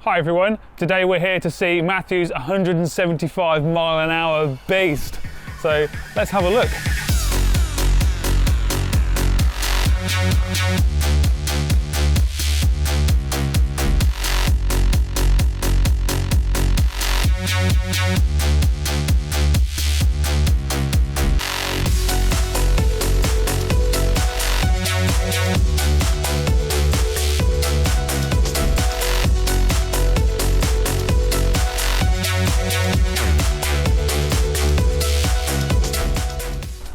Hi everyone, today we're here to see Matthew's 175 mile an hour beast. So let's have a look.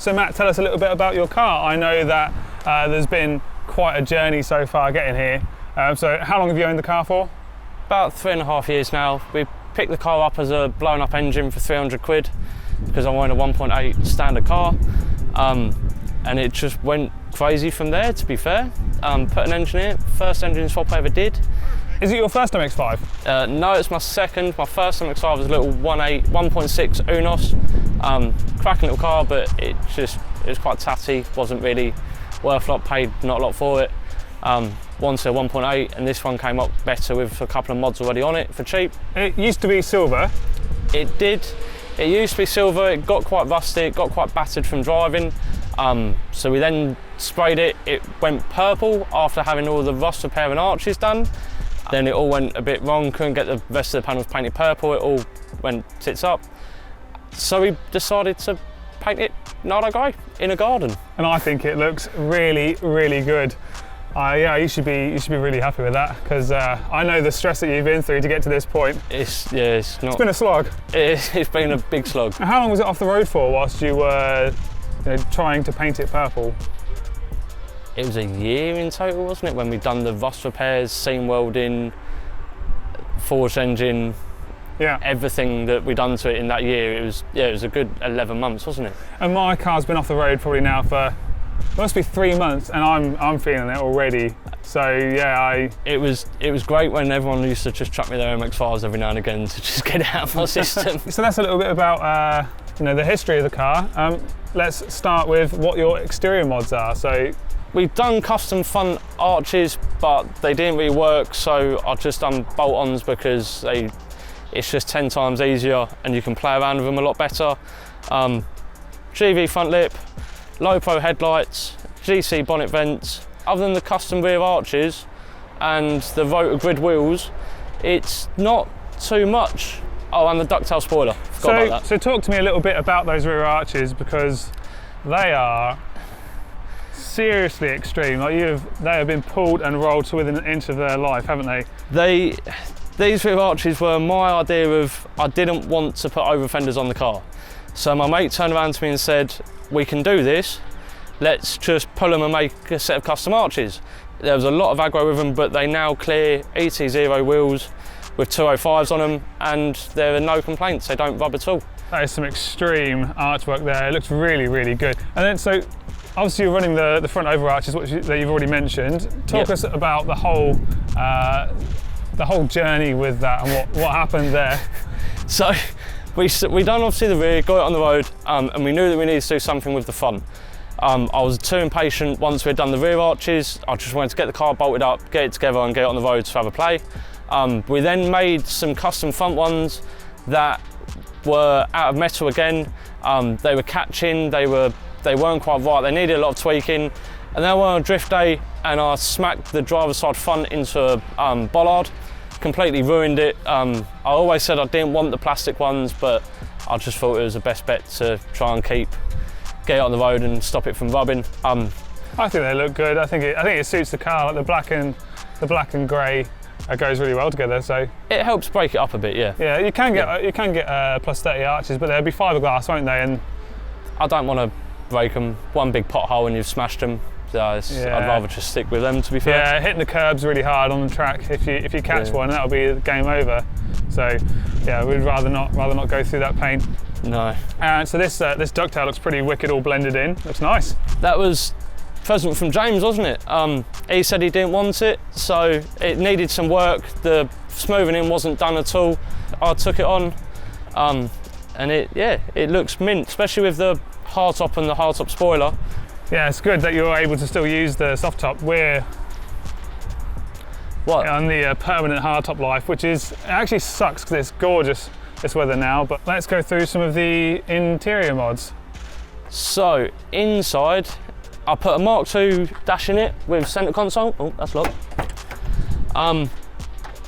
So Matt, tell us a little bit about your car. I know that there's been quite a journey so far getting here. So how long have you owned the car for? About 3.5 years now. We picked the car up as a blown up engine for 300 quid because I wanted a 1.8 standard car. And it just went crazy from there, to be fair. Put an engine in it, first engine swap I ever did. Is it your first MX-5? No, it's my second. My first MX-5 was a little 1.6 Unos. Cracking little car, but it was quite tatty, wasn't really worth a lot, paid not a lot for it. Wanted a 1.8, and this one came up better with a couple of mods already on it for cheap. It used to be silver. It did. It used to be silver, it got quite rusty, it got quite battered from driving. So we then sprayed it, it went purple after having all the rust repair and arches done. Then it all went a bit wrong, couldn't get the rest of the panels painted purple, it all went tits up. So we decided to paint it Nardo Grey in a garden. And I think it looks really, really good. Yeah, you should be really happy with that, because I know the stress that you've been through to get to this point. It's been a slog. It's been a big slog. And how long was it off the road for whilst you were trying to paint it purple? It was a year in total, wasn't it, when we'd done the rust repairs, seam welding, forged engine, yeah, everything that we'd done to it in that year. It was a good 11 months, wasn't it? And my car's been off the road probably now for, it must be 3 months, and I'm feeling it already. So yeah, It was great when everyone used to just chuck me their MX-5s every now and again to just get it out of my system. So that's a little bit about the history of the car. Let's start with what your exterior mods are. So we've done custom front arches, but they didn't really work, so I've just done bolt-ons because it's just 10 times easier and you can play around with them a lot better. GV front lip, low pro headlights, GC bonnet vents. Other than the custom rear arches and the rotor grid wheels, it's not too much. Oh, and the ducktail spoiler, forgot about that. So talk to me a little bit about those rear arches, because they are seriously extreme. Like they have been pulled and rolled to within an inch of their life, haven't they? These rear arches were my idea of, I didn't want to put over fenders on the car. So my mate turned around to me and said, we can do this, let's just pull them and make a set of custom arches. There was a lot of aggro with them, but they now clear ET0 wheels with 205s on them, and there are no complaints, they don't rub at all. That is some extreme artwork there, it looks really, really good. And then, so obviously you're running the front over arches, that you've already mentioned. Talk us about the whole journey with that and what happened there. So we done obviously the rear, got it on the road, and we knew that we needed to do something with the front. I was too impatient once we'd done the rear arches. I just wanted to get the car bolted up, get it together and get it on the road to have a play. We then made some custom front ones that were out of metal again. They were catching, they weren't quite right, they needed a lot of tweaking. And then I went on a drift day and I smacked the driver's side front into a bollard, completely ruined it. I always said I didn't want the plastic ones, but I just thought it was the best bet to try and get it on the road and stop it from rubbing. I think they look good. I think it suits the car. Like the black and grey goes really well together. So it helps break it up a bit, yeah. Yeah, you can get plus 30 arches, but they'll be fiberglass, won't they? And I don't want to break them. One big pothole and you've smashed them. I'd rather just stick with them, to be fair. Yeah, hitting the curbs really hard on the track. If you catch one, that'll be game over. So yeah, we'd rather not go through that pain. No. And so this ducktail looks pretty wicked, all blended in. Looks nice. That was a present from James, wasn't it? He said he didn't want it, so it needed some work. The smoothing in wasn't done at all. I took it on, and it looks mint, especially with the hardtop and the hardtop spoiler. Yeah, it's good that you're able to still use the soft top. We're What? On the permanent hardtop life, which is, it actually sucks because it's gorgeous this weather now, but let's go through some of the interior mods. So inside, I put a Mark II dash in it with centre console. Oh, that's locked.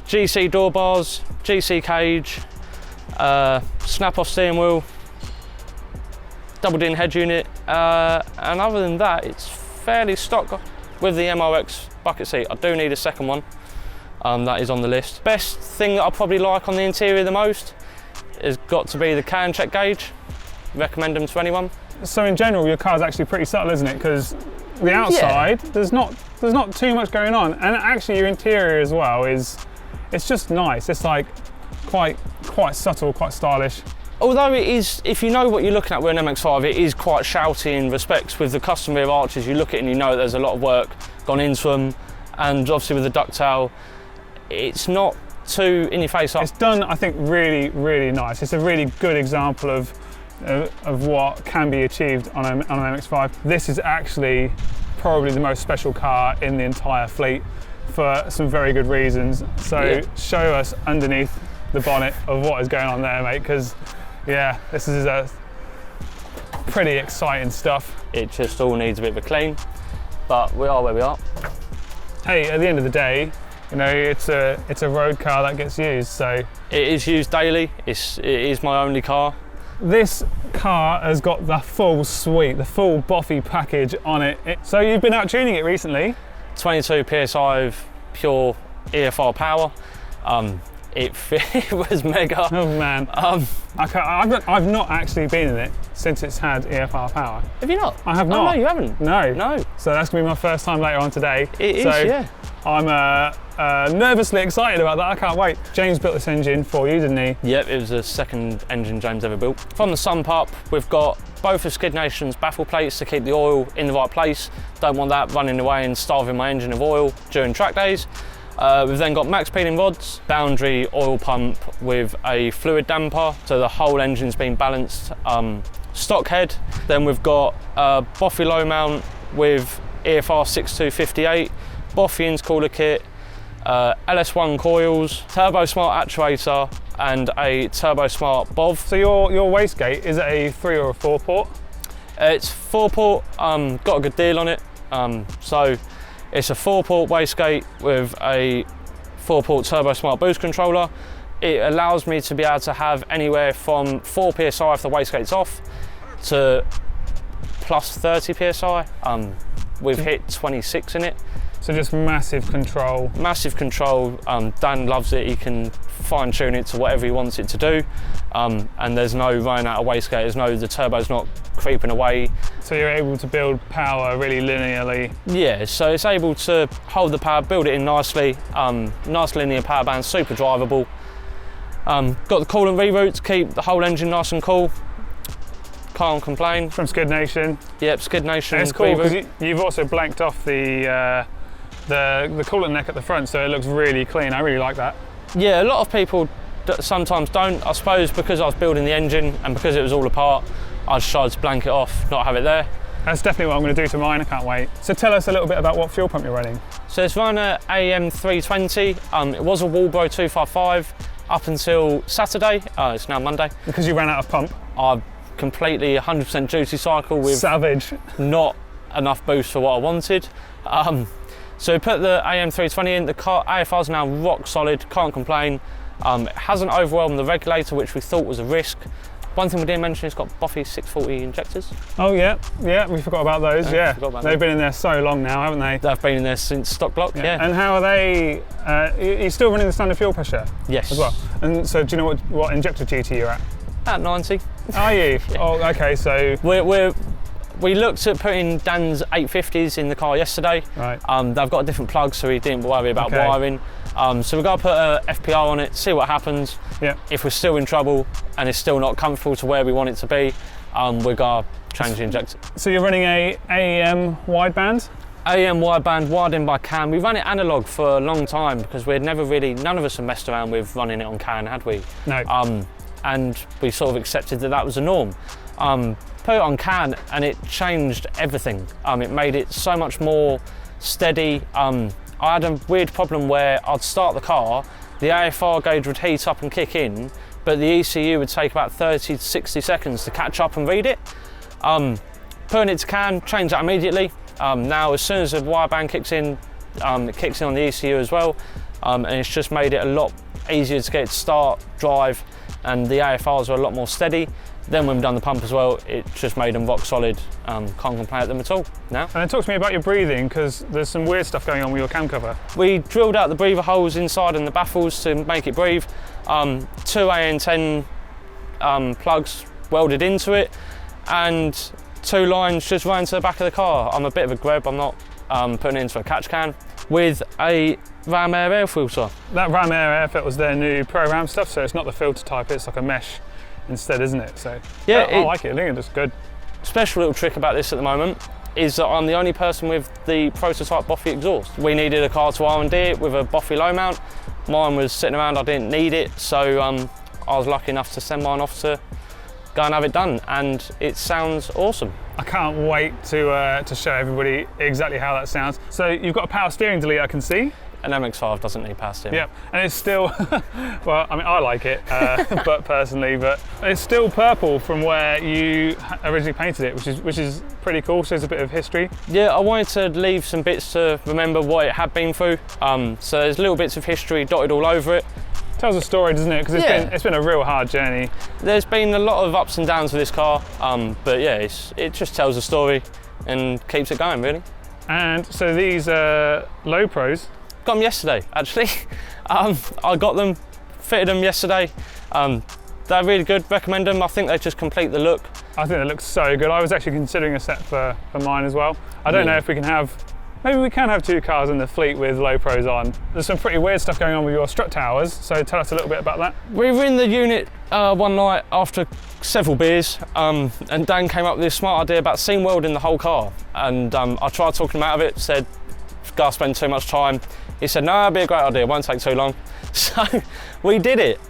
GC door bars, GC cage, snap-off steering wheel, double-din head unit, and other than that, it's fairly stock with the MOX bucket seat. I do need a second one. That is on the list. Best thing that I probably like on the interior the most has got to be the can check gauge. Recommend them to anyone. So in general, your car's actually pretty subtle, isn't it? Because the outside, there's not too much going on, and actually your interior as well it's just nice. It's like quite subtle, quite stylish. Although it is, if you know what you're looking at with an MX-5, it is quite shouty in respects. With the custom rear arches, you look at it and you know there's a lot of work gone into them, and obviously with the ducktail, it's not too in your face. It's done, I think, really, really nice. It's a really good example of what can be achieved on an MX-5. This is actually probably the most special car in the entire fleet for some very good reasons. So show us underneath the bonnet of what is going on there, mate, because yeah, this is a pretty exciting stuff. It just all needs a bit of a clean, but we are where we are. Hey, at the end of the day, you know, it's a road car that gets used, so it is used daily. It is my only car. This car has got the full suite, the full BOFI package on it. So you've been out tuning it recently? 22 PSI pure EFR power. It was mega. Oh man. I've not actually been in it since it's had EFR power. Have you not? I have not. Oh, no, you haven't? No. No. So that's going to be my first time later on today. It is, yeah. I'm nervously excited about that. I can't wait. James built this engine for you, didn't he? Yep, it was the second engine James ever built. From the sump up, we've got both of Skid Nation's baffle plates to keep the oil in the right place. Don't want that running away and starving my engine of oil during track days. We've then got max peeling rods, boundary oil pump with a fluid damper, so the whole engine's been balanced. Stock head. Then we've got a BOFI low mount with EFR 6258, BOFI intercooler kit, LS1 coils, Turbo Smart actuator, and a Turbo Smart BOV. So your wastegate, is it a 3 or a 4 port? It's 4 port, got a good deal on it. So it's a 4 port wastegate with a 4 port Turbo Smart boost controller. It allows me to be able to have anywhere from 4 PSI if the wastegate's off to plus 30 PSI. We've hit 26 in it. So just massive control. Massive control. Dan loves it. He can fine tune it to whatever he wants it to do. And there's no running out of wastegate. The turbo's not creeping away. So you're able to build power really linearly. Yeah, so it's able to hold the power, build it in nicely. Nice linear power band, super drivable. Got the coolant reroute to keep the whole engine nice and cool. Can't complain. From Skid Nation. Yep, Skid Nation. And it's cool because you've also blanked off the coolant neck at the front, so it looks really clean. I really like that. Yeah, a lot of people sometimes don't. I suppose because I was building the engine and because it was all apart, I decided to blank it off, not have it there. That's definitely what I'm going to do to mine. I can't wait. So tell us a little bit about what fuel pump you're running. So it's run a AM320. It was a Walbro 255 up until Saturday. It's now Monday. Because you ran out of pump? I completely 100% duty cycle with savage. Not enough boost for what I wanted. So we put the AM320 in. The car AFR's now rock solid, can't complain. It hasn't overwhelmed the regulator, which we thought was a risk. One thing we didn't mention, it's got BOFI 640 injectors. Oh yeah, we forgot about those, yeah. They've been in there so long now, haven't they? They've been in there since stock block, yeah. And how are they, you're still running the standard fuel pressure? Yes. As well. And so do you know what injector GT you're at? At 90. Are you? Yeah. Oh, okay, so... We looked at putting Dan's 850s in the car yesterday. Right. They've got different plugs, so we didn't worry about wiring. So we're going to put a FPR on it, see what happens. Yeah. If we're still in trouble and it's still not comfortable to where we want it to be, we're going to change the injector. So you're running a AEM wideband? AEM wideband, wired in by CAN. We ran it analog for a long time because we'd never really, none of us have messed around with running it on CAN, had we? No. And we sort of accepted that was a norm. Put it on CAN and it changed everything. It made it so much more steady. I had a weird problem where I'd start the car, the AFR gauge would heat up and kick in, but the ECU would take about 30 to 60 seconds to catch up and read it. Putting it to CAN, change that immediately. Now, as soon as the wire band kicks in, it kicks in on the ECU as well, and it's just made it a lot easier to get it to start, drive, and the AFRs are a lot more steady. Then when we've done the pump as well, it just made them rock solid. Can't complain at them at all now. And then talk to me about your breathing, because there's some weird stuff going on with your cam cover. We drilled out the breather holes inside and the baffles to make it breathe. 2 AN10 plugs welded into it, and 2 lines just ran to the back of the car. I'm a bit of a greb, I'm not putting it into a catch can, with a Ram air filter. That Ram air filter was their new Pro Ram stuff, so it's not the filter type, it's like a mesh instead, isn't it? So yeah, I like it. I think it looks good. Special little trick about this at the moment is that I'm the only person with the prototype BOFI exhaust. We needed a car to R&D it with a BOFI low mount. Mine was sitting around, I didn't need it, so I was lucky enough to send mine off to go and have it done, and it sounds awesome. I can't wait to show everybody exactly how that sounds. So you've got a power steering delete, I can see. An MX-5 doesn't need power steering. Yep, and it's still, well, I mean, I like it, but personally, but it's still purple from where you originally painted it, which is pretty cool. Shows a bit of history. Yeah, I wanted to leave some bits to remember what it had been through. So there's little bits of history dotted all over it. Tells a story, doesn't it? Because it's been a real hard journey. There's been a lot of ups and downs with this car, but yeah, it just tells a story and keeps it going, really. And so these low pros. Got them yesterday, actually. I got them, fitted them yesterday. They're really good, recommend them. I think they just complete the look. I think they look so good. I was actually considering a set for mine as well. I don't know if we can have, maybe we can have 2 cars in the fleet with low pros on. There's some pretty weird stuff going on with your strut towers, so tell us a little bit about that. We were in the unit one night after several beers, and Dan came up with this smart idea about seam welding the whole car. And I tried talking him out of it, said, "Gotta spend too much time." He said, "No, it'd be a great idea, it won't take too long." So we did it.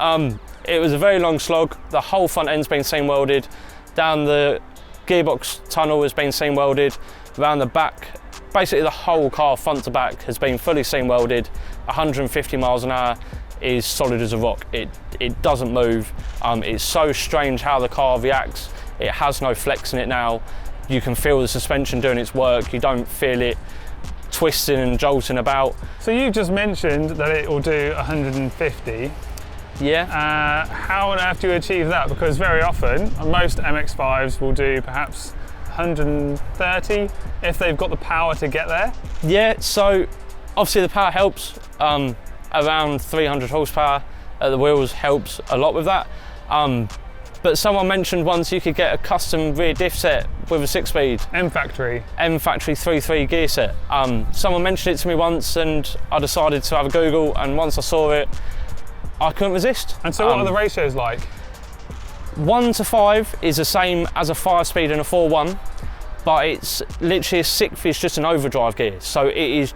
It was a very long slog. The whole front end's been seam welded. Down the gearbox tunnel has been seam welded. Around the back, basically the whole car, front to back, has been fully seam welded. 150 miles an hour is solid as a rock. It doesn't move. It's so strange how the car reacts. It has no flex in it now. You can feel the suspension doing its work. You don't feel it twisting and jolting about. So you just mentioned that it will do 150. Yeah. How on earth do you achieve that? Because very often, most MX-5s will do perhaps 130 if they've got the power to get there. Yeah, so obviously the power helps. Around 300 horsepower at the wheels helps a lot with that. But someone mentioned once you could get a custom rear diff set with a 6-speed. M-Factory 3.3 gear set. Someone mentioned it to me once and I decided to have a Google, and once I saw it, I couldn't resist. And so what are the ratios like? 1 to 5 is the same as a 5-speed and a 4.1, but it's literally a 6th is just an overdrive gear. So it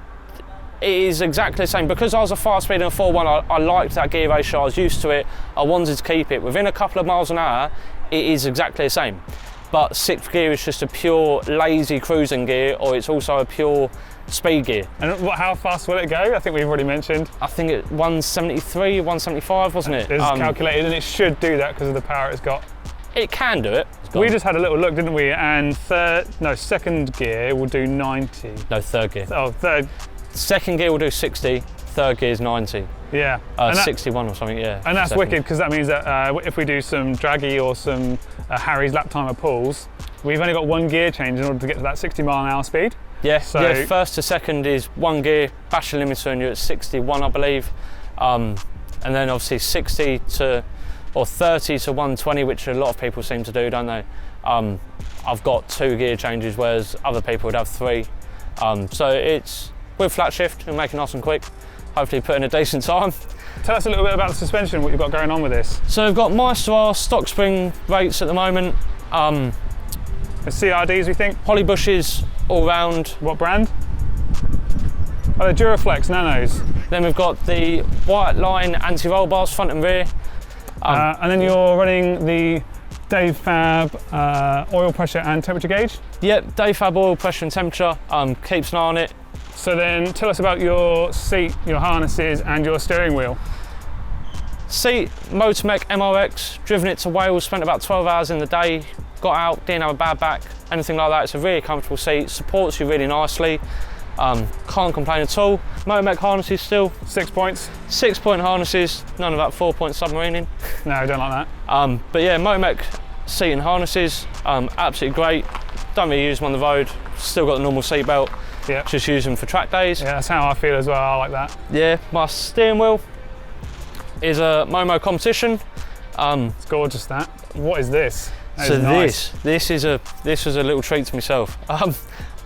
is exactly the same. Because I was a 5-speed and a 4.1, I liked that gear ratio, I was used to it, I wanted to keep it. Within a couple of miles an hour, it is exactly the same. But 6th gear is just a pure lazy cruising gear, or it's also a pure speed gear. And how fast will it go? I think we've already mentioned. I think it 173, 175, wasn't it? It's calculated, and it should do that because of the power it's got. It can do it. We just had a little look, didn't we? And second gear will do 90. No, third gear. Oh, third. Second gear will do 60, third gear is 90. Yeah. 61 or something, yeah. And that's wicked, because that means that if we do some draggy or some Harry's lap timer pulls, we've only got 1 gear change in order to get to that 60-mile-an-hour speed. Yeah, so yeah, first to second is 1 gear, bash the limiter, and you're at 61, I believe. And then obviously 60 to, or 30 to 120, which a lot of people seem to do, don't they? I've got 2 gear changes, whereas other people would have 3. So it's, with flat shift, it'll make it nice and quick. Hopefully put in a decent time. Tell us a little bit about the suspension, what you've got going on with this. So we've got Maestro stock spring rates at the moment. The CRDs, we think? Holly bushes all round. What brand? Oh, the Duraflex Nanos. Then we've got the White Line anti-roll bars front and rear. And then you're running the Dave Fab oil pressure and temperature gauge? Yep, Dave Fab oil pressure and temperature, keeps an eye on it. So then tell us about your seat, your harnesses and your steering wheel. Seat, Motormech MRX, driven it to Wales, spent about 12 hours in the day, got out, didn't have a bad back, anything like that. It's a really comfortable seat, supports you really nicely. Can't complain at all. Motormech harnesses still. 6 points? 6 point harnesses, none of that 4 point submarining. No, I don't like that. But yeah, Motormech seat and harnesses, absolutely great. Don't really use them on the road, still got the normal seat belt. Yeah. Just use them for track days. Yeah, that's how I feel as well, I like that. Yeah, my steering wheel is a Momo competition. It's gorgeous, that. What is this? That So is nice. this was a little treat to myself.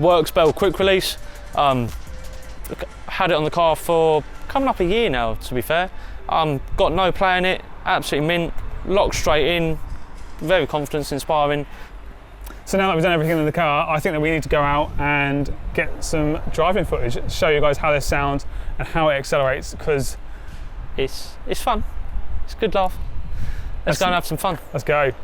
Works Bell quick release. Had it on the car for coming up a year now, to be fair. Got no play in it, absolutely mint, locked straight in, very confidence inspiring. So now that we've done everything in the car, I think that we need to go out and get some driving footage, show you guys how this sounds and how it accelerates, because it's fun. It's a good laugh. Let's go and have some fun. Let's go.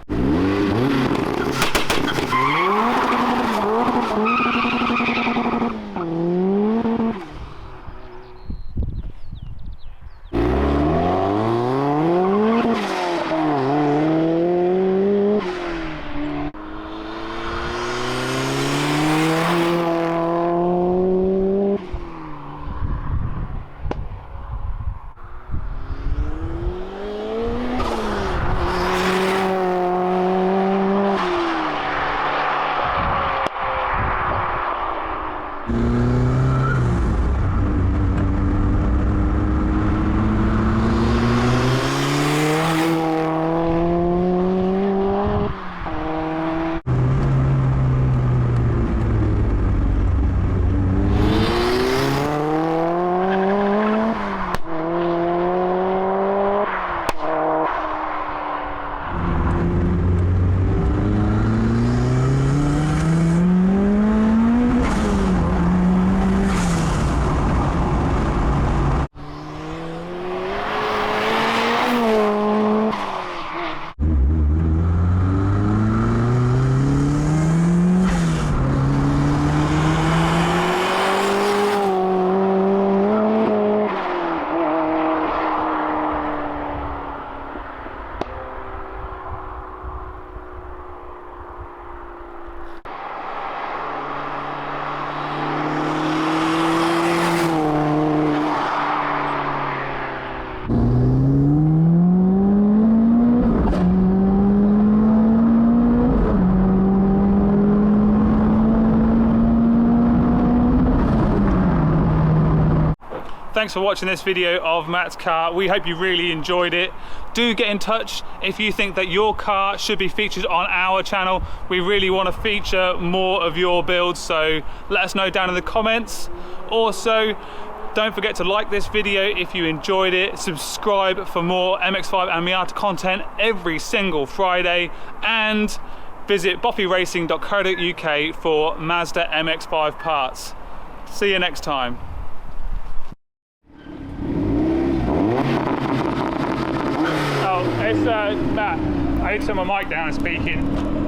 Thanks for watching this video of Matt's car. We hope you really enjoyed it. Do get in touch if you think that your car should be featured on our channel. We really want to feature more of your builds, so let us know down in the comments. Also, don't forget to like this video if you enjoyed it. Subscribe for more MX-5 and Miata content every single Friday, and visit bofiracing.co.uk for Mazda MX-5 parts. See you next time. It's Matt. I need to turn my mic down and speaking.